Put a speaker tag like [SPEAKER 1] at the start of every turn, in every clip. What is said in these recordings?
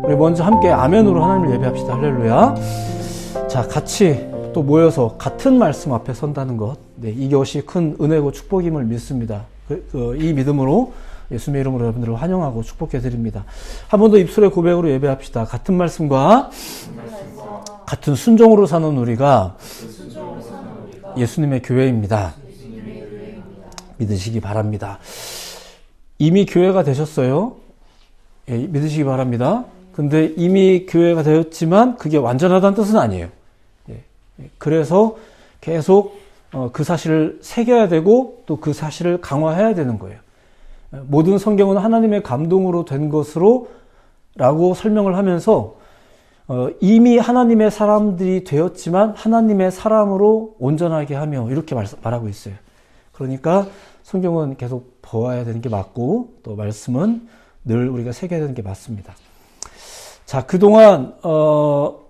[SPEAKER 1] 우리 먼저 함께 아멘으로 하나님을 예배합시다. 할렐루야. 자, 같이 또 모여서 같은 말씀 앞에 선다는 것, 네, 이것이 큰 은혜고 축복임을 믿습니다. 이 믿음으로 예수님의 이름으로 여러분들을 환영하고 축복해 드립니다. 한 번 더 입술의 고백으로 예배합시다. 같은 말씀과 같은 순종으로 사는 우리가 예수님의 교회입니다. 믿으시기 바랍니다. 이미 교회가 되셨어요. 예, 믿으시기 바랍니다. 근데 이미 교회가 되었지만 그게 완전하다는 뜻은 아니에요. 예, 그래서 계속 그 사실을 새겨야 되고 또 그 사실을 강화해야 되는 거예요. 모든 성경은 하나님의 감동으로 된 것으로 라고 설명을 하면서 이미 하나님의 사람들이 되었지만 하나님의 사람으로 온전하게 하며 이렇게 말하고 있어요. 그러니까 성경은 계속 보아야 되는 게 맞고 또 말씀은 늘 우리가 새겨야 되는 게 맞습니다. 자, 그동안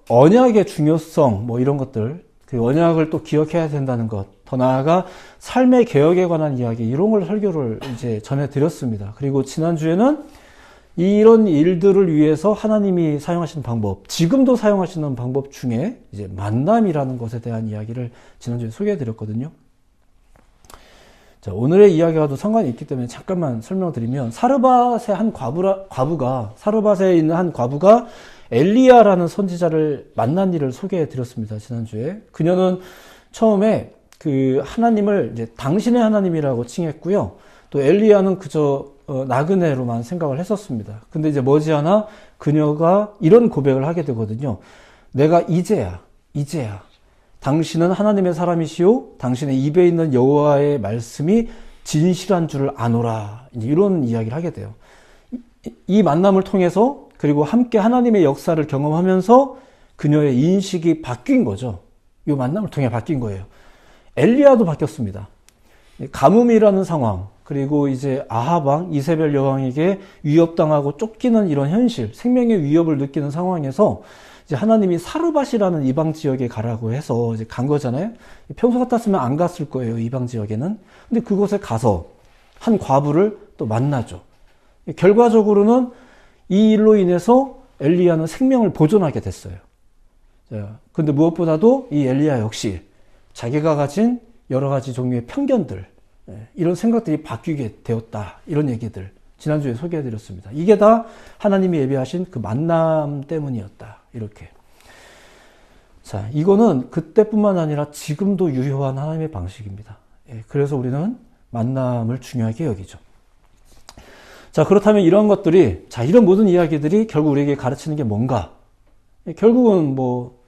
[SPEAKER 1] 언약의 중요성 뭐 이런 것들, 그 언약을 또 기억해야 된다는 것, 더 나아가 삶의 개혁에 관한 이야기 이런 걸 설교를 이제 전해드렸습니다. 그리고 지난주에는 이런 일들을 위해서 하나님이 사용하시는 방법, 지금도 사용하시는 방법 중에 이제 만남이라는 것에 대한 이야기를 지난주에 소개해드렸거든요. 자, 오늘의 이야기와도 상관이 있기 때문에 잠깐만 설명드리면 사르밧의 한 사르밧에 있는 한 과부가 엘리야라는 선지자를 만난 일을 소개해드렸습니다. 지난주에. 그녀는 처음에 그 하나님을 이제 당신의 하나님이라고 칭했고요. 또 엘리야는 그저 나그네로만 생각을 했었습니다. 근데 이제 머지않아 그녀가 이런 고백을 하게 되거든요. 내가 이제야 당신은 하나님의 사람이시오 당신의 입에 있는 여호와의 말씀이 진실한 줄을 아노라. 이런 이야기를 하게 돼요. 이 만남을 통해서 그리고 함께 하나님의 역사를 경험하면서 그녀의 인식이 바뀐 거죠. 이 만남을 통해 바뀐 거예요. 엘리야도 바뀌었습니다. 가뭄이라는 상황, 그리고 이제 아합 왕, 이세벨 여왕에게 위협당하고 쫓기는 이런 현실, 생명의 위협을 느끼는 상황에서 이제 하나님이 사르밧이라는 이방 지역에 가라고 해서 이제 간 거잖아요. 평소 같았으면 안 갔을 거예요, 이방 지역에는. 근데 그곳에 가서 한 과부를 또 만나죠. 결과적으로는 이 일로 인해서 엘리야는 생명을 보존하게 됐어요. 근데 무엇보다도 이 엘리야 역시 자기가 가진 여러 가지 종류의 편견들, 이런 생각들이 바뀌게 되었다. 이런 얘기들 지난주에 소개해드렸습니다. 이게 다 하나님이 예비하신 그 만남 때문이었다. 이렇게. 자, 이거는 그때뿐만 아니라 지금도 유효한 하나님의 방식입니다. 그래서 우리는 만남을 중요하게 여기죠. 자, 그렇다면 이런 것들이, 자, 이런 모든 이야기들이 결국 우리에게 가르치는 게 뭔가? 결국은 뭐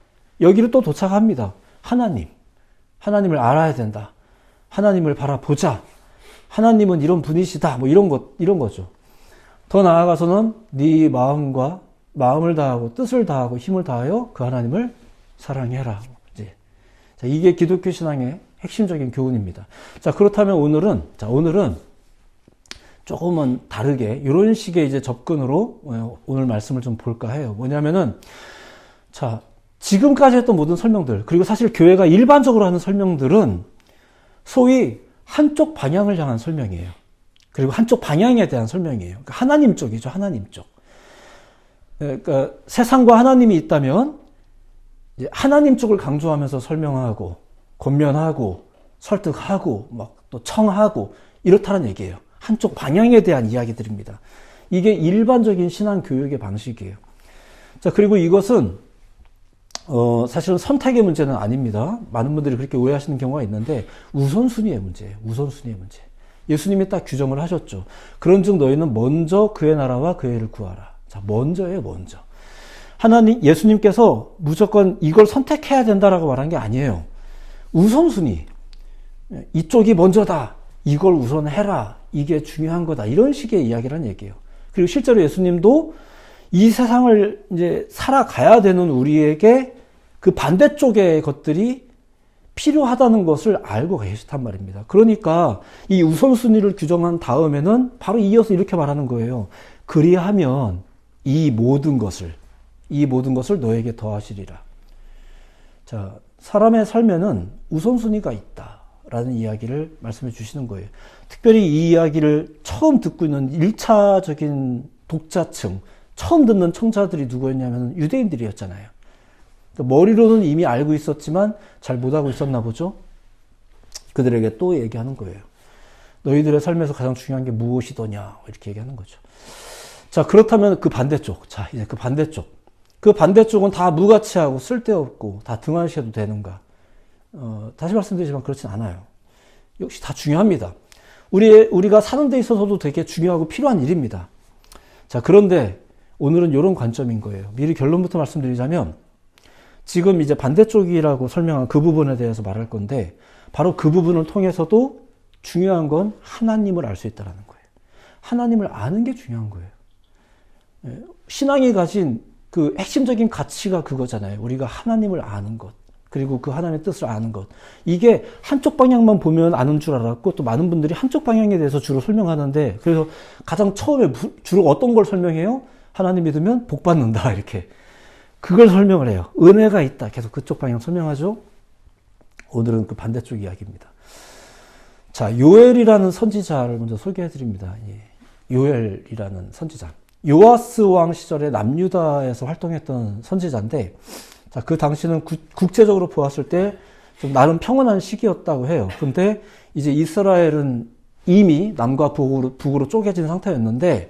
[SPEAKER 1] 여기를 또 도착합니다. 하나님을 알아야 된다. 하나님을 바라보자. 하나님은 이런 분이시다. 뭐 이런 거죠. 더 나아가서는 네 마음을 다하고 뜻을 다하고 힘을 다하여 그 하나님을 사랑해라. 이제. 자, 이게 기독교 신앙의 핵심적인 교훈입니다. 자, 그렇다면 오늘은 조금은 다르게 이런 식의 이제 접근으로 오늘 말씀을 좀 볼까 해요. 뭐냐면은, 자, 지금까지 했던 모든 설명들, 그리고 사실 교회가 일반적으로 하는 설명들은 소위 한쪽 방향을 향한 설명이에요. 그리고 한쪽 방향에 대한 설명이에요. 그러니까 하나님 쪽이죠, 하나님 쪽. 그러니까 세상과 하나님이 있다면 이제 하나님 쪽을 강조하면서 설명하고, 권면하고, 설득하고, 막 또 청하고, 이렇다는 얘기예요. 한쪽 방향에 대한 이야기들입니다. 이게 일반적인 신앙 교육의 방식이에요. 자, 그리고 이것은 사실은 선택의 문제는 아닙니다. 많은 분들이 그렇게 오해하시는 경우가 있는데 우선순위의 문제예요. 우선순위의 문제. 예수님이 딱 규정을 하셨죠. 그런즉 너희는 먼저 그의 나라와 그의 일을 구하라. 자, 먼저예요, 먼저. 예수님께서 무조건 이걸 선택해야 된다라고 말한 게 아니에요. 우선순위. 이쪽이 먼저다. 이걸 우선 해라. 이게 중요한 거다. 이런 식의 이야기란 얘기예요. 그리고 실제로 예수님도 이 세상을 이제 살아가야 되는 우리에게 그 반대쪽의 것들이 필요하다는 것을 알고 계시단 말입니다. 그러니까 이 우선순위를 규정한 다음에는 바로 이어서 이렇게 말하는 거예요. 그리하면 이 모든 것을 너에게 더하시리라. 자, 사람의 삶에는 우선순위가 있다라는 이야기를 말씀해 주시는 거예요. 특별히 이 이야기를 처음 듣고 있는 1차적인 독자층, 처음 듣는 청자들이 누구였냐면 유대인들이었잖아요. 그러니까 머리로는 이미 알고 있었지만 잘 못하고 있었나 보죠. 그들에게 또 얘기하는 거예요. 너희들의 삶에서 가장 중요한 게 무엇이더냐 이렇게 얘기하는 거죠. 자, 그렇다면 그 반대쪽. 자, 이제 그 반대쪽. 그 반대쪽은 다 무가치하고 쓸데없고 다 등한시해도 되는가? 다시 말씀드리지만 그렇진 않아요. 역시 다 중요합니다. 우리가 사는 데 있어서도 되게 중요하고 필요한 일입니다. 자, 그런데 오늘은 이런 관점인 거예요. 미리 결론부터 말씀드리자면 지금 이제 반대쪽이라고 설명한 그 부분에 대해서 말할 건데 바로 그 부분을 통해서도 중요한 건 하나님을 알 수 있다는 거예요. 하나님을 아는 게 중요한 거예요. 신앙이 가진 그 핵심적인 가치가 그거잖아요. 우리가 하나님을 아는 것. 그리고 그 하나님의 뜻을 아는 것. 이게 한쪽 방향만 보면 아는 줄 알았고 또 많은 분들이 한쪽 방향에 대해서 주로 설명하는데 그래서 가장 처음에 주로 어떤 걸 설명해요? 하나님 믿으면 복 받는다 이렇게. 그걸 설명을 해요. 은혜가 있다. 계속 그쪽 방향 설명하죠. 오늘은 그 반대쪽 이야기입니다. 자, 요엘이라는 선지자를 먼저 소개해 드립니다. 요엘이라는 선지자. 요아스 왕 시절에 남유다에서 활동했던 선지자인데 자, 그 당시는 국제적으로 보았을 때 좀 나름 평온한 시기였다고 해요. 근데 이제 이스라엘은 이미 남과 북으로 쪼개진 상태였는데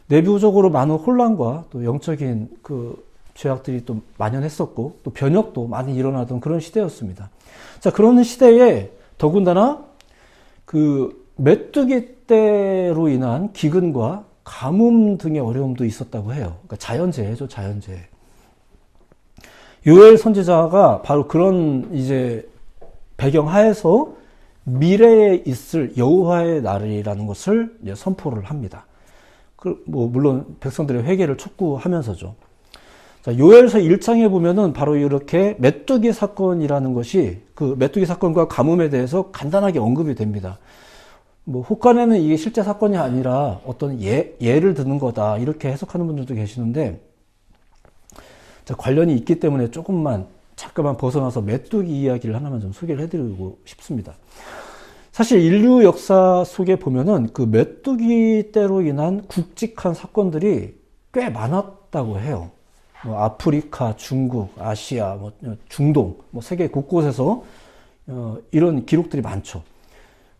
[SPEAKER 1] 내부적으로 많은 혼란과 또 영적인 그 죄악들이 또 만연했었고 또 변혁도 많이 일어나던 그런 시대였습니다. 자, 그런 시대에 더군다나 그 메뚜기 떼로 인한 기근과 가뭄 등의 어려움도 있었다고 해요. 그러니까 자연재해죠, 자연재해. 요엘 선지자가 바로 그런 이제 배경 하에서 미래에 있을 여호와의 날이라는 것을 이제 선포를 합니다. 물론 백성들의 회개를 촉구하면서죠. 자, 요엘서 1장에 보면은 바로 이렇게 메뚜기 사건이라는 것이 그 메뚜기 사건과 가뭄에 대해서 간단하게 언급이 됩니다. 혹간에는 이게 실제 사건이 아니라 어떤 예를 드는 거다 이렇게 해석하는 분들도 계시는데 자, 관련이 있기 때문에 잠깐만 벗어나서 메뚜기 이야기를 하나만 좀 소개를 해드리고 싶습니다. 사실 인류 역사 속에 보면은 그 메뚜기 떼로 인한 굵직한 사건들이 꽤 많았다고 해요. 아프리카, 중국, 아시아, 중동, 세계 곳곳에서 이런 기록들이 많죠.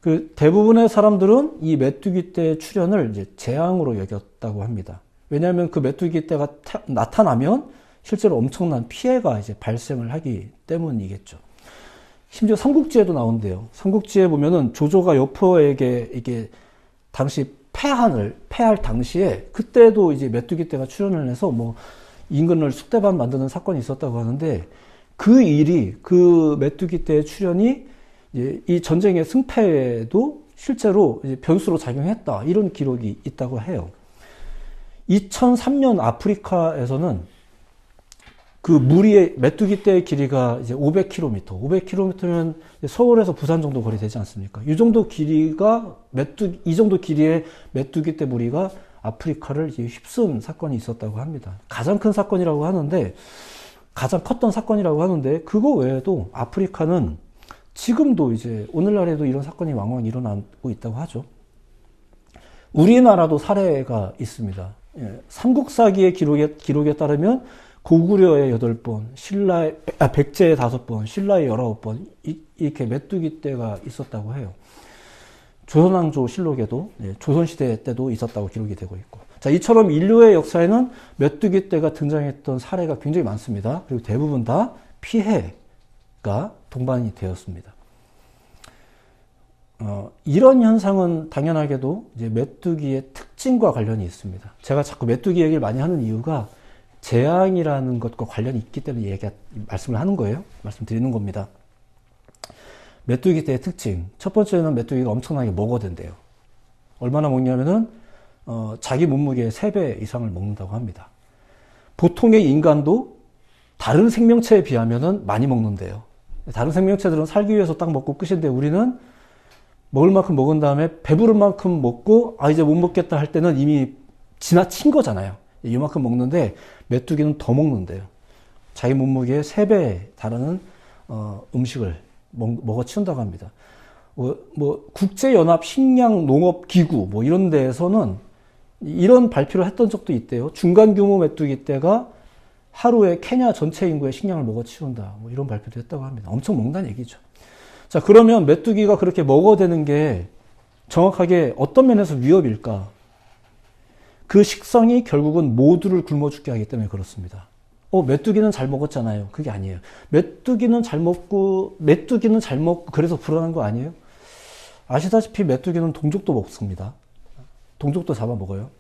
[SPEAKER 1] 그 대부분의 사람들은 이 메뚜기 떼 출현을 이제 재앙으로 여겼다고 합니다. 왜냐하면 그 메뚜기 떼가 나타나면 실제로 엄청난 피해가 이제 발생을 하기 때문이겠죠. 심지어 삼국지에도 나온대요. 삼국지에 보면은 조조가 여포에게 이게 당시 패할 당시에 그때도 이제 메뚜기 떼가 출현을 해서 임금을 쑥대밭 만드는 사건이 있었다고 하는데 그 일이 그 메뚜기 떼의 출현이 이제 이 전쟁의 승패에도 실제로 이제 변수로 작용했다 이런 기록이 있다고 해요. 2003년 아프리카에서는 그 무리의 메뚜기 떼의 길이가 이제 500km, 500km면 서울에서 부산 정도 거리 되지 않습니까? 이 정도 길이가 이 정도 길이의 메뚜기 떼 무리가 아프리카를 휩쓴 사건이 있었다고 합니다. 가장 큰 사건이라고 하는데, 가장 컸던 사건이라고 하는데, 그거 외에도 아프리카는 지금도 이제 오늘날에도 이런 사건이 왕왕 일어나고 있다고 하죠. 우리나라도 사례가 있습니다. 삼국사기의 기록에 따르면 고구려의 8번, 백제의 5번, 신라의 19번, 이렇게 메뚜기 떼가 있었다고 해요. 조선왕조 실록에도, 조선시대 때도 있었다고 기록이 되고 있고. 자, 이처럼 인류의 역사에는 메뚜기 떼가 등장했던 사례가 굉장히 많습니다. 그리고 대부분 다 피해가 동반이 되었습니다. 이런 현상은 당연하게도 이제 메뚜기의 특징과 관련이 있습니다. 제가 자꾸 메뚜기 얘기를 많이 하는 이유가 재앙이라는 것과 관련이 있기 때문에 말씀을 하는 거예요. 말씀드리는 겁니다. 메뚜기 떼의 특징. 첫 번째는 메뚜기가 엄청나게 먹어댄대요. 얼마나 먹냐면은, 자기 몸무게의 3배 이상을 먹는다고 합니다. 보통의 인간도 다른 생명체에 비하면은 많이 먹는데요. 다른 생명체들은 살기 위해서 딱 먹고 끝인데 우리는 먹을 만큼 먹은 다음에 배부른 만큼 먹고, 이제 못 먹겠다 할 때는 이미 지나친 거잖아요. 이만큼 먹는데 메뚜기는 더 먹는데요. 자기 몸무게의 3배에 달하는 음식을 먹어치운다고 합니다. 국제연합 식량농업기구 이런 데에서는 이런 발표를 했던 적도 있대요. 중간 규모 메뚜기 떼가 하루에 케냐 전체 인구의 식량을 먹어 치운다. 뭐 이런 발표도 했다고 합니다. 엄청 먹는 얘기죠. 자, 그러면 메뚜기가 그렇게 먹어대는 게 정확하게 어떤 면에서 위협일까? 그 식성이 결국은 모두를 굶어 죽게 하기 때문에 그렇습니다. 메뚜기는 잘 먹었잖아요. 그게 아니에요. 메뚜기는 잘 먹고 그래서 불안한 거 아니에요? 아시다시피 메뚜기는 동족도 먹습니다. 동족도 잡아먹어요.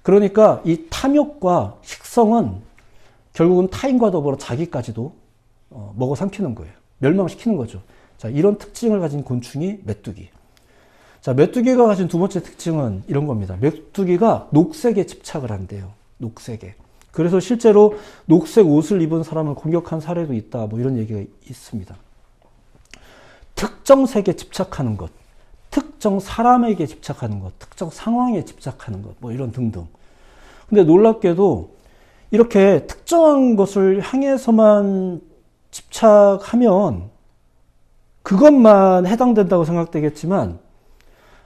[SPEAKER 1] 그러니까 이 탐욕과 식성은 결국은 타인과 더불어 자기까지도 먹어 삼키는 거예요. 멸망시키는 거죠. 자, 이런 특징을 가진 곤충이 메뚜기. 자, 메뚜기가 가진 두 번째 특징은 이런 겁니다. 메뚜기가 녹색에 집착을 한대요. 녹색에. 그래서 실제로 녹색 옷을 입은 사람을 공격한 사례도 있다. 뭐 이런 얘기가 있습니다. 특정 색에 집착하는 것, 특정 사람에게 집착하는 것, 특정 상황에 집착하는 것, 뭐 이런 등등. 근데 놀랍게도 이렇게 특정한 것을 향해서만 집착하면 그것만 해당된다고 생각되겠지만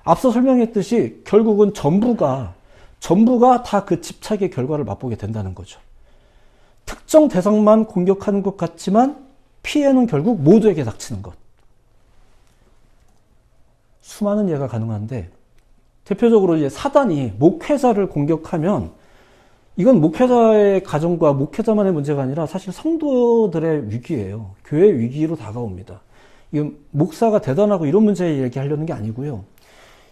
[SPEAKER 1] 앞서 설명했듯이 결국은 전부가 다 그 집착의 결과를 맛보게 된다는 거죠. 특정 대상만 공격하는 것 같지만 피해는 결국 모두에게 닥치는 것. 수많은 예가 가능한데 대표적으로 이제 사단이 목회자를 공격하면 이건 목회자의 가정과 목회자만의 문제가 아니라 사실 성도들의 위기예요. 교회 위기로 다가옵니다. 이건 목사가 대단하고 이런 문제 얘기하려는 게 아니고요.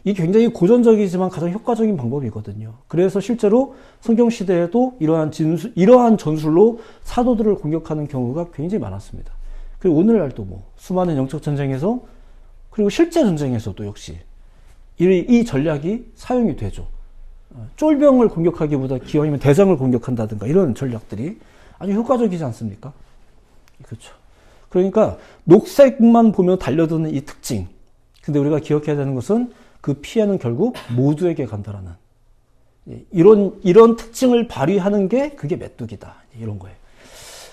[SPEAKER 1] 이게 굉장히 고전적이지만 가장 효과적인 방법이거든요. 그래서 실제로 성경 시대에도 이러한 전술로 사도들을 공격하는 경우가 굉장히 많았습니다. 그리고 오늘날도 뭐 수많은 영적 전쟁에서 그리고 실제 전쟁에서도 역시 이 전략이 사용이 되죠. 쫄병을 공격하기보다 기왕이면 대장을 공격한다든가 이런 전략들이 아주 효과적이지 않습니까? 그렇죠. 그러니까 녹색만 보면 달려드는 이 특징. 근데 우리가 기억해야 되는 것은 그 피해는 결국 모두에게 간다라는 이런 특징을 발휘하는 게 그게 메뚜기다. 이런 거예요.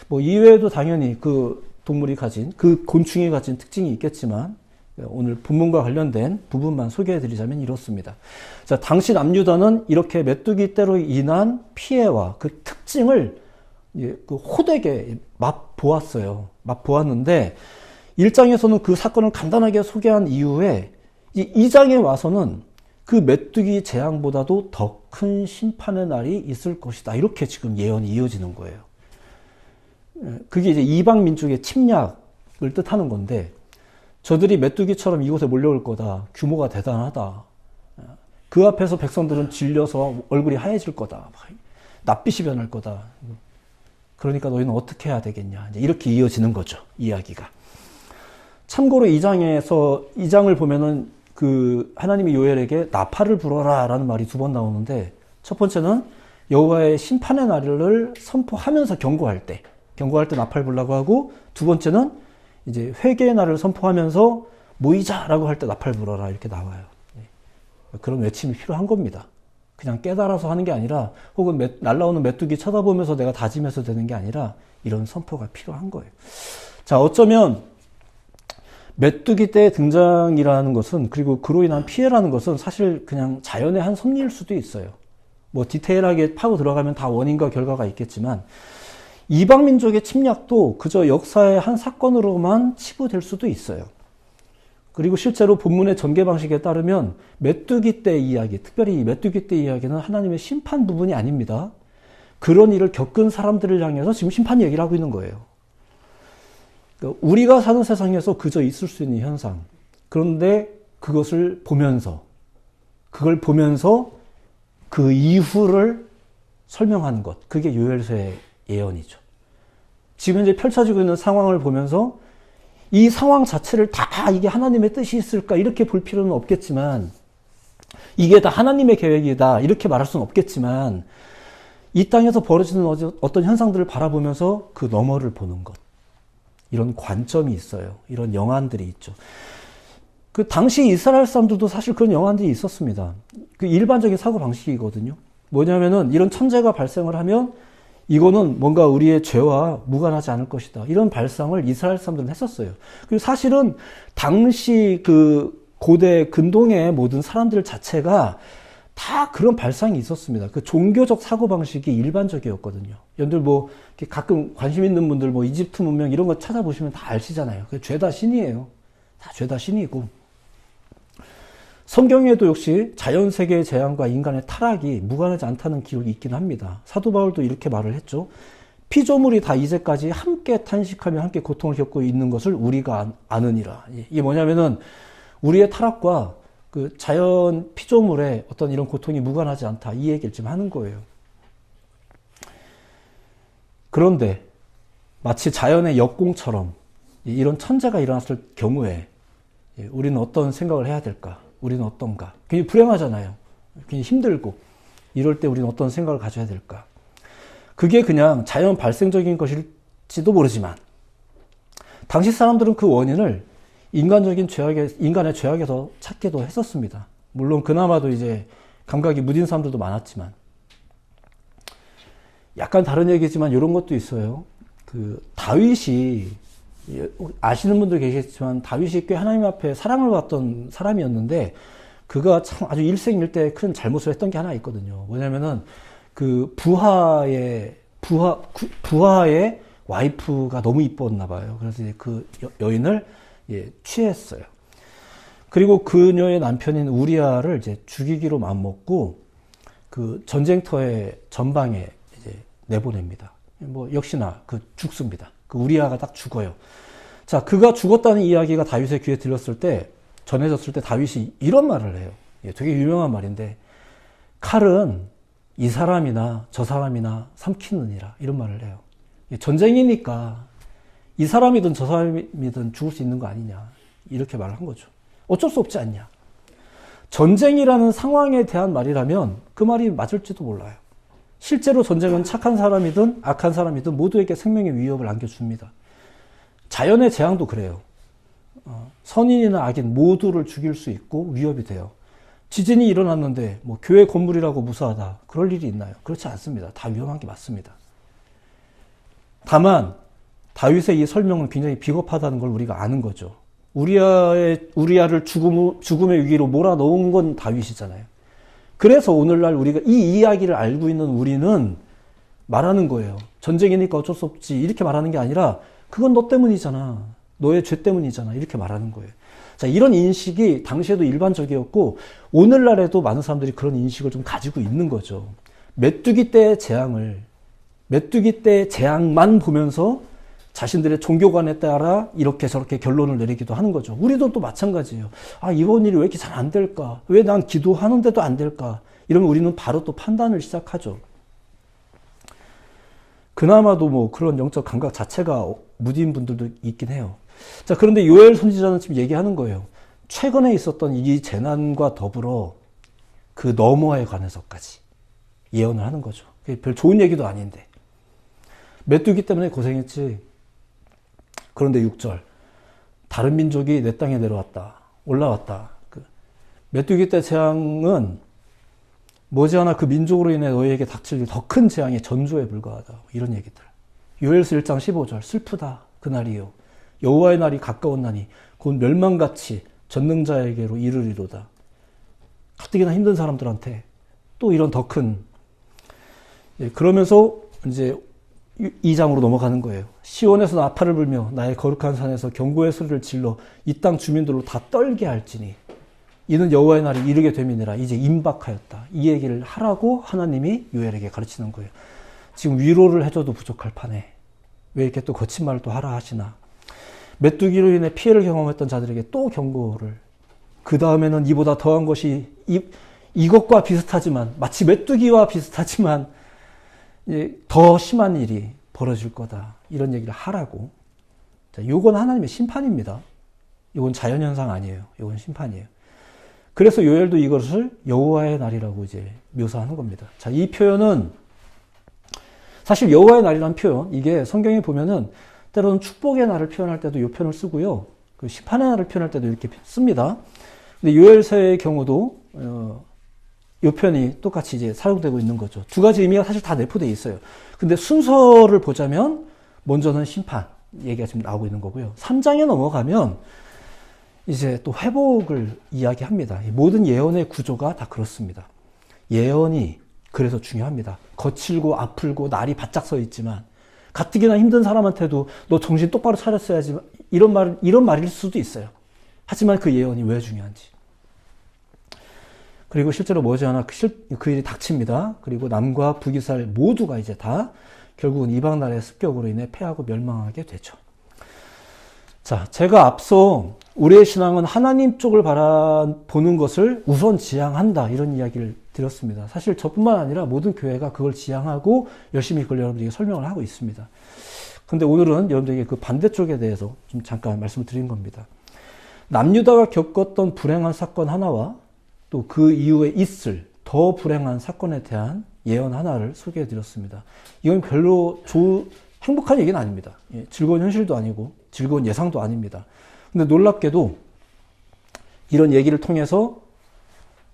[SPEAKER 1] 뭐 이외에도 당연히 그 동물이 가진 그 곤충이 가진 특징이 있겠지만 오늘 본문과 관련된 부분만 소개해 드리자면 이렇습니다. 자, 당시 남유다는 이렇게 메뚜기 떼로 인한 피해와 그 특징을 그 호되게 맛보았어요. 맛보았는데 1장에서는 그 사건을 간단하게 소개한 이후에 이 2장에 와서는 그 메뚜기 재앙보다도 더 큰 심판의 날이 있을 것이다. 이렇게 지금 예언이 이어지는 거예요. 그게 이제 이방 민족의 침략을 뜻하는 건데 저들이 메뚜기처럼 이곳에 몰려올 거다. 규모가 대단하다. 그 앞에서 백성들은 질려서 얼굴이 하얘질 거다. 낯빛이 변할 거다. 그러니까 너희는 어떻게 해야 되겠냐. 이제 이렇게 이어지는 거죠. 이야기가. 참고로 2장을 보면은 그 하나님이 요엘에게 나팔을 불어라 라는 말이 2번 나오는데 첫 번째는 여호와의 심판의 날을 선포하면서 경고할 때 나팔 불라고 하고 두 번째는 이제 회개의 날을 선포하면서 모이자라고 할 때 나팔 불어라 이렇게 나와요. 그런 외침이 필요한 겁니다. 그냥 깨달아서 하는 게 아니라 혹은 날라오는 메뚜기 쳐다보면서 내가 다짐해서 되는 게 아니라 이런 선포가 필요한 거예요. 자, 어쩌면 메뚜기 떼의 등장이라는 것은 그리고 그로 인한 피해라는 것은 사실 그냥 자연의 한 섭리일 수도 있어요. 뭐 디테일하게 파고 들어가면 다 원인과 결과가 있겠지만 이방 민족의 침략도 그저 역사의 한 사건으로만 치부될 수도 있어요. 그리고 실제로 본문의 전개 방식에 따르면 메뚜기 떼 이야기, 특별히 이 메뚜기 떼 이야기는 하나님의 심판 부분이 아닙니다. 그런 일을 겪은 사람들을 향해서 지금 심판 얘기를 하고 있는 거예요. 우리가 사는 세상에서 그저 있을 수 있는 현상. 그런데 그걸 보면서 그 이후를 설명하는 것. 그게 요엘서의 예언이죠. 지금 이제 펼쳐지고 있는 상황을 보면서 이 상황 자체를 다 이게 하나님의 뜻이 있을까 이렇게 볼 필요는 없겠지만 이게 다 하나님의 계획이다 이렇게 말할 수는 없겠지만 이 땅에서 벌어지는 어떤 현상들을 바라보면서 그 너머를 보는 것. 이런 관점이 있어요. 이런 영안들이 있죠. 그 당시 이스라엘 사람들도 사실 그런 영안들이 있었습니다. 그 일반적인 사고 방식이거든요. 뭐냐면은 이런 천재가 발생을 하면 이거는 뭔가 우리의 죄와 무관하지 않을 것이다. 이런 발상을 이스라엘 사람들은 했었어요. 그리고 사실은 당시 그 고대 근동의 모든 사람들 자체가 다 그런 발상이 있었습니다. 그 종교적 사고방식이 일반적이었거든요. 여러분들 뭐 가끔 관심 있는 분들 뭐 이집트 문명 이런 거 찾아보시면 다 아시잖아요. 그 죄다 신이에요. 다 죄다 신이고. 성경에도 역시 자연세계의 재앙과 인간의 타락이 무관하지 않다는 기록이 있긴 합니다. 사도 바울도 이렇게 말을 했죠. 피조물이 다 이제까지 함께 탄식하며 함께 고통을 겪고 있는 것을 우리가 아느니라. 이게 뭐냐면은 우리의 타락과 그 자연 피조물의 어떤 이런 고통이 무관하지 않다. 이 얘기를 지금 하는 거예요. 그런데 마치 자연의 역공처럼 이런 천재가 일어났을 경우에 우리는 어떤 생각을 해야 될까? 우리는 어떤가? 굉장히 불행하잖아요. 굉장히 힘들고 이럴 때 우리는 어떤 생각을 가져야 될까? 그게 그냥 자연 발생적인 것일지도 모르지만 당시 사람들은 그 원인을 인간의 죄악에서 찾기도 했었습니다. 물론 그나마도 이제 감각이 무딘 사람들도 많았지만 약간 다른 얘기지만 이런 것도 있어요. 그 다윗이 아시는 분들 계시겠지만 다윗이 꽤 하나님 앞에 사랑을 받던 사람이었는데 그가 참 아주 일생일대에 큰 잘못을 했던 게 하나 있거든요. 뭐냐면은 그 부하의 와이프가 너무 이뻤나 봐요. 그래서 이제 그 여인을 취했어요. 그리고 그녀의 남편인 우리아를 이제 죽이기로 마음먹고 그 전쟁터의 전방에 이제 내보냅니다. 뭐 역시나 그 죽습니다. 그 우리아가 딱 죽어요. 자, 그가 죽었다는 이야기가 다윗의 귀에 들렸을 때, 전해졌을 때 다윗이 이런 말을 해요. 되게 유명한 말인데, 칼은 이 사람이나 저 사람이나 삼키느니라. 이런 말을 해요. 전쟁이니까 이 사람이든 저 사람이든 죽을 수 있는 거 아니냐. 이렇게 말을 한 거죠. 어쩔 수 없지 않냐. 전쟁이라는 상황에 대한 말이라면 그 말이 맞을지도 몰라요. 실제로 전쟁은 착한 사람이든 악한 사람이든 모두에게 생명의 위협을 안겨줍니다. 자연의 재앙도 그래요. 선인이나 악인 모두를 죽일 수 있고 위협이 돼요. 지진이 일어났는데 뭐 교회 건물이라고 무사하다. 그럴 일이 있나요? 그렇지 않습니다. 다 위험한 게 맞습니다. 다만 다윗의 이 설명은 굉장히 비겁하다는 걸 우리가 아는 거죠. 우리아를 죽음의 위기로 몰아넣은 건 다윗이잖아요. 그래서 오늘날 우리가 이 이야기를 알고 있는 우리는 말하는 거예요. 전쟁이니까 어쩔 수 없지. 이렇게 말하는 게 아니라 그건 너 때문이잖아. 너의 죄 때문이잖아. 이렇게 말하는 거예요. 자, 이런 인식이 당시에도 일반적이었고 오늘날에도 많은 사람들이 그런 인식을 좀 가지고 있는 거죠. 메뚜기 때의 재앙만 보면서 자신들의 종교관에 따라 이렇게 저렇게 결론을 내리기도 하는 거죠. 우리도 또 마찬가지예요. 아, 이번 일이 왜 이렇게 잘 안 될까? 왜 난 기도하는데도 안 될까? 이러면 우리는 바로 또 판단을 시작하죠. 그나마도 뭐 그런 영적 감각 자체가 무딘 분들도 있긴 해요. 자, 그런데 요엘 선지자는 지금 얘기하는 거예요. 최근에 있었던 이 재난과 더불어 그 너머에 관해서까지 예언을 하는 거죠. 별 좋은 얘기도 아닌데. 메뚜기 때문에 고생했지. 그런데 6절. 다른 민족이 내 땅에 올라왔다. 그 메뚜기 때 재앙은 머지않아 그 민족으로 인해 너희에게 닥칠 더 큰 재앙의 전조에 불과하다. 이런 얘기들. 요엘서 1장 15절. 슬프다. 그날이요. 여호와의 날이 가까웠나니 곧 멸망같이 전능자에게로 이르리로다. 가뜩이나 힘든 사람들한테 또 이런 더 큰. 그러면서 이제 2장으로 넘어가는 거예요. 시온에서 나팔을 불며 나의 거룩한 산에서 경고의 소리를 질러 이 땅 주민들로 다 떨게 할지니 이는 여호와의 날이 이르게 됨이니라. 이제 임박하였다. 이 얘기를 하라고 하나님이 요엘에게 가르치는 거예요. 지금 위로를 해줘도 부족할 판에 왜 이렇게 또 거친 말을 또 하라 하시나. 메뚜기로 인해 피해를 경험했던 자들에게 또 경고를. 그 다음에는 이보다 더한 것이 이것과 비슷하지만 마치 메뚜기와 비슷하지만 더 심한 일이 벌어질 거다. 이런 얘기를 하라고. 자, 요건 하나님의 심판입니다. 요건 자연현상 아니에요. 요건 심판이에요. 그래서 요엘도 이것을 여호와의 날이라고 이제 묘사하는 겁니다. 자, 이 표현은 사실 여호와의 날이라는 표현, 이게 성경에 보면은 때로는 축복의 날을 표현할 때도 이 표현을 쓰고요. 그 심판의 날을 표현할 때도 이렇게 씁니다. 근데 요엘서의 경우도 이 표현이 똑같이 이제 사용되고 있는 거죠. 두 가지 의미가 사실 다 내포되어 있어요. 근데 순서를 보자면 먼저는 심판 얘기가 지금 나오고 있는 거고요. 3장에 넘어가면 이제 또 회복을 이야기합니다. 모든 예언의 구조가 다 그렇습니다. 예언이 그래서 중요합니다. 거칠고 아플고 날이 바짝 서 있지만 가뜩이나 힘든 사람한테도 너 정신 똑바로 차렸어야지 이런 말일 수도 있어요. 하지만 그 예언이 왜 중요한지. 그리고 실제로 머지않아 그 일이 닥칩니다. 그리고 남과 북이스라엘 모두가 이제 다 결국은 이방 나라의 습격으로 인해 패하고 멸망하게 되죠. 자, 제가 앞서 우리의 신앙은 하나님 쪽을 바라보는 것을 우선 지향한다 이런 이야기를 드렸습니다. 사실 저뿐만 아니라 모든 교회가 그걸 지향하고 열심히 그걸 여러분들에게 설명을 하고 있습니다. 근데 오늘은 여러분들에게 그 반대쪽에 대해서 좀 잠깐 말씀을 드린 겁니다. 남유다가 겪었던 불행한 사건 하나와 또 그 이후에 있을 더 불행한 사건에 대한 예언 하나를 소개해 드렸습니다. 이건 별로 행복한 얘기는 아닙니다. 즐거운 현실도 아니고 즐거운 예상도 아닙니다. 근데 놀랍게도 이런 얘기를 통해서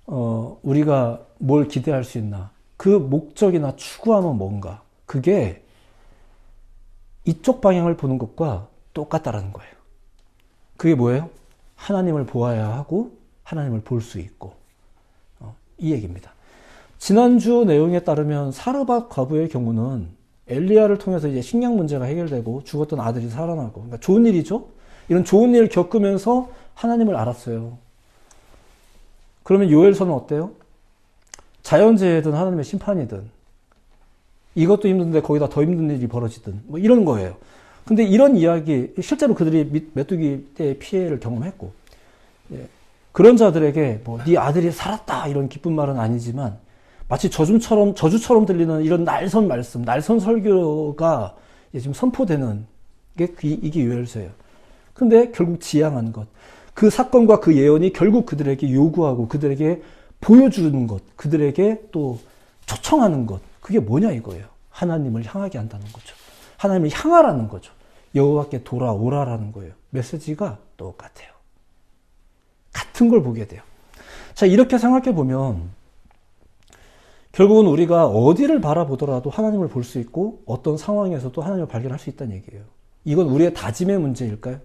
[SPEAKER 1] 우리가 뭘 기대할 수 있나? 그 목적이나 추구함은 뭔가? 그게 이쪽 방향을 보는 것과 똑같다라는 거예요. 그게 뭐예요? 하나님을 보아야 하고 하나님을 볼 수 있고 이 얘기입니다. 지난주 내용에 따르면 사르밧 과부의 경우는 엘리야를 통해서 이제 식량 문제가 해결되고 죽었던 아들이 살아나고 그러니까 좋은 일이죠. 이런 좋은 일을 겪으면서 하나님을 알았어요. 그러면 요엘서는 어때요? 자연재해든 하나님의 심판이든 이것도 힘든데 거기다 더 힘든 일이 벌어지든 뭐 이런 거예요. 근데 이런 이야기 실제로 그들이 메뚜기 때의 피해를 경험했고 그런 자들에게 뭐 네 아들이 살았다 이런 기쁜 말은 아니지만 마치 저주처럼 들리는 이런 날선 말씀, 날선 설교가 지금 선포되는 게 이게 요엘서예요. 근데 결국 지향한 것, 그 사건과 그 예언이 결국 그들에게 요구하고 그들에게 보여주는 것, 그들에게 또 초청하는 것, 그게 뭐냐 이거예요. 하나님을 향하게 한다는 거죠. 하나님을 향하라는 거죠. 여호와께 돌아오라라는 거예요. 메시지가 똑같아요. 같은 걸 보게 돼요. 자, 이렇게 생각해 보면 결국은 우리가 어디를 바라보더라도 하나님을 볼 수 있고 어떤 상황에서도 하나님을 발견할 수 있다는 얘기예요. 이건 우리의 다짐의 문제일까요?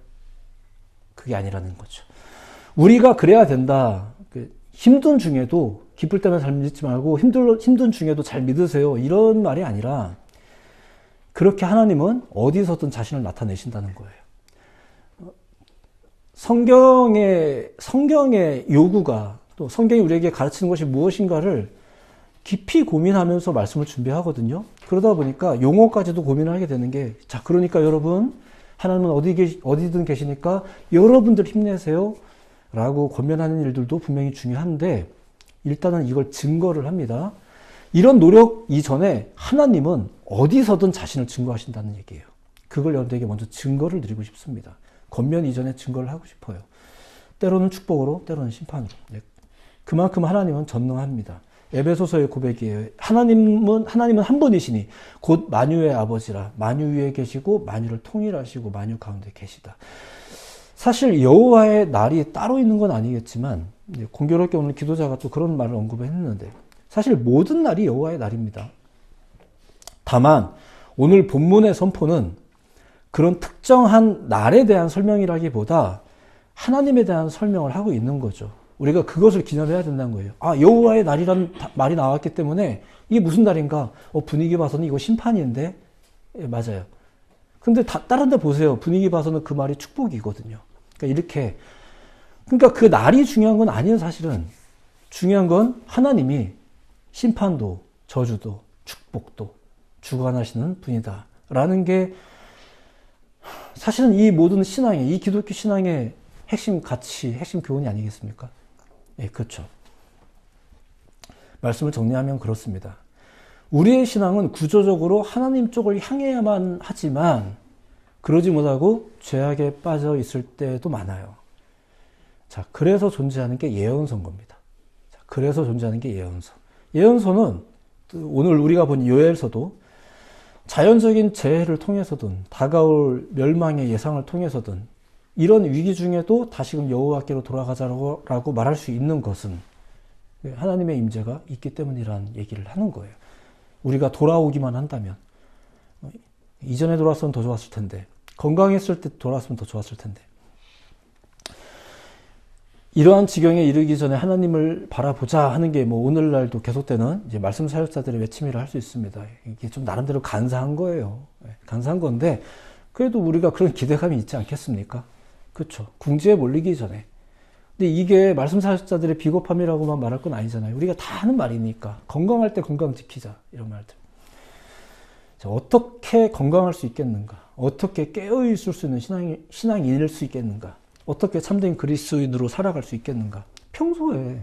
[SPEAKER 1] 그게 아니라는 거죠. 우리가 그래야 된다. 힘든 중에도 기쁠 때만 잘 믿지 말고 힘든 중에도 잘 믿으세요. 이런 말이 아니라 그렇게 하나님은 어디서든 자신을 나타내신다는 거예요. 성경의 요구가 또 성경이 우리에게 가르치는 것이 무엇인가를 깊이 고민하면서 말씀을 준비하거든요. 그러다 보니까 용어까지도 고민을 하게 되는 게, 자, 그러니까 여러분, 하나님은 어디든 계시니까 여러분들 힘내세요. 라고 권면하는 일들도 분명히 중요한데, 일단은 이걸 증거를 합니다. 이런 노력 이전에 하나님은 어디서든 자신을 증거하신다는 얘기예요. 그걸 여러분들에게 먼저 증거를 드리고 싶습니다. 권면 이전에 증거를 하고 싶어요. 때로는 축복으로, 때로는 심판으로. 그만큼 하나님은 전능합니다. 에베소서의 고백이에요. 하나님은 한 분이시니 곧 만유의 아버지라. 만유 위에 계시고 만유를 통일하시고 만유 가운데 계시다. 사실 여호와의 날이 따로 있는 건 아니겠지만 공교롭게 오늘 기도자가 또 그런 말을 언급했는데 사실 모든 날이 여호와의 날입니다. 다만 오늘 본문의 선포는 그런 특정한 날에 대한 설명이라기보다 하나님에 대한 설명을 하고 있는 거죠. 우리가 그것을 기념해야 된다는 거예요. 아, 여호와의 날이라는 말이 나왔기 때문에 이게 무슨 날인가? 분위기 봐서는 이거 심판인데? 예, 맞아요. 근데 다른 데 보세요. 분위기 봐서는 그 말이 축복이거든요. 그러니까 그 날이 중요한 건 아니에요, 사실은. 중요한 건 하나님이 심판도, 저주도, 축복도 주관하시는 분이다. 라는 게 사실은 이 모든 신앙의, 이 기독교 신앙의 핵심 가치, 핵심 교훈이 아니겠습니까? 예, 그렇죠. 말씀을 정리하면 그렇습니다. 우리의 신앙은 구조적으로 하나님 쪽을 향해야만 하지만 그러지 못하고 죄악에 빠져 있을 때도 많아요. 자, 그래서 존재하는 게 예언서인 겁니다. 자, 그래서 존재하는 게 예언서. 예언서는 오늘 우리가 본 요엘서도 자연적인 재해를 통해서든 다가올 멸망의 예상을 통해서든 이런 위기 중에도 다시금 여호와께로 돌아가자라고 말할 수 있는 것은 하나님의 임재가 있기 때문이라는 얘기를 하는 거예요. 우리가 돌아오기만 한다면 이전에 돌아왔으면 더 좋았을 텐데 건강했을 때 돌아왔으면 더 좋았을 텐데 이러한 지경에 이르기 전에 하나님을 바라보자 하는 게 뭐 오늘날도 계속되는 이제 말씀 사역자들의 외침이라 할 수 있습니다. 이게 좀 나름대로 간사한 거예요. 간사한 건데 그래도 우리가 그런 기대감이 있지 않겠습니까? 그렇죠. 궁지에 몰리기 전에. 근데 이게 말씀 사역자들의 비겁함이라고만 말할 건 아니잖아요. 우리가 다 하는 말이니까. 건강할 때 건강 지키자. 이런 말들. 자, 어떻게 건강할 수 있겠는가? 어떻게 깨어있을 수 있는 신앙인일 수 있겠는가? 어떻게 참된 그리스도인으로 살아갈 수 있겠는가? 평소에.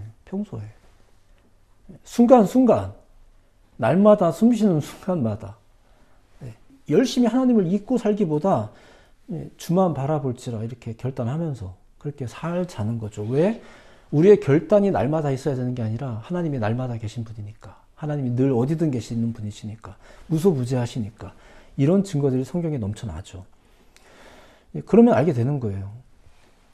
[SPEAKER 1] 순간순간. 날마다 숨쉬는 순간마다. 열심히 하나님을 잊고 살기보다 주만 바라볼지라 이렇게 결단하면서 그렇게 살자는 거죠. 왜? 우리의 결단이 날마다 있어야 되는 게 아니라 하나님이 날마다 계신 분이니까. 하나님이 늘 어디든 계시는 분이시니까. 무소부재하시니까. 이런 증거들이 성경에 넘쳐나죠. 그러면 알게 되는 거예요.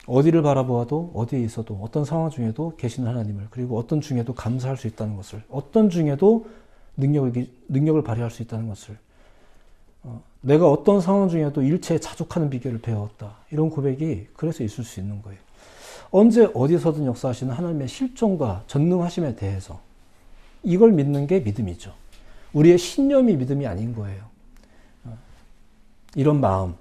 [SPEAKER 1] 어디를 바라보아도 어디에 있어도 어떤 상황 중에도 계시는 하나님을, 그리고 어떤 중에도 감사할 수 있다는 것을, 어떤 중에도 능력을 발휘할 수 있다는 것을, 내가 어떤 상황 중에도 일체에 자족하는 비결을 배웠다. 이런 고백이 그래서 있을 수 있는 거예요. 언제 어디서든 역사하시는 하나님의 실존과 전능하심에 대해서 이걸 믿는 게 믿음이죠. 우리의 신념이 믿음이 아닌 거예요. 이런 마음,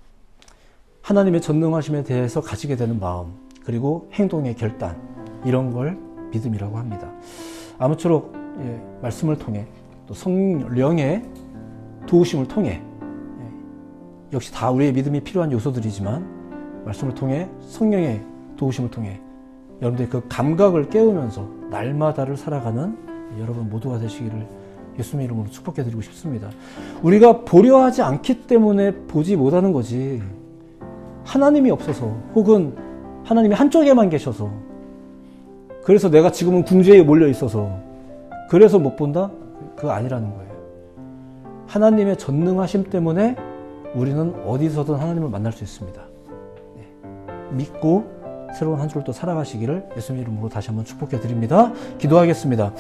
[SPEAKER 1] 하나님의 전능하심에 대해서 가지게 되는 마음, 그리고 행동의 결단, 이런 걸 믿음이라고 합니다. 아무쪼록 말씀을 통해 또 성령의 도우심을 통해, 역시 다 우리의 믿음이 필요한 요소들이지만 말씀을 통해 성령의 도우심을 통해 여러분들의 그 감각을 깨우면서 날마다를 살아가는 여러분 모두가 되시기를 예수님의 이름으로 축복해드리고 싶습니다. 우리가 보려 하지 않기 때문에 보지 못하는 거지, 하나님이 없어서 혹은 하나님이 한쪽에만 계셔서, 그래서 내가 지금은 궁지에 몰려 있어서 그래서 못 본다? 그거 아니라는 거예요. 하나님의 전능하심 때문에 우리는 어디서든 하나님을 만날 수 있습니다. 믿고 새로운 한 주를 또 살아가시기를 예수님 이름으로 다시 한번 축복해 드립니다. 기도하겠습니다.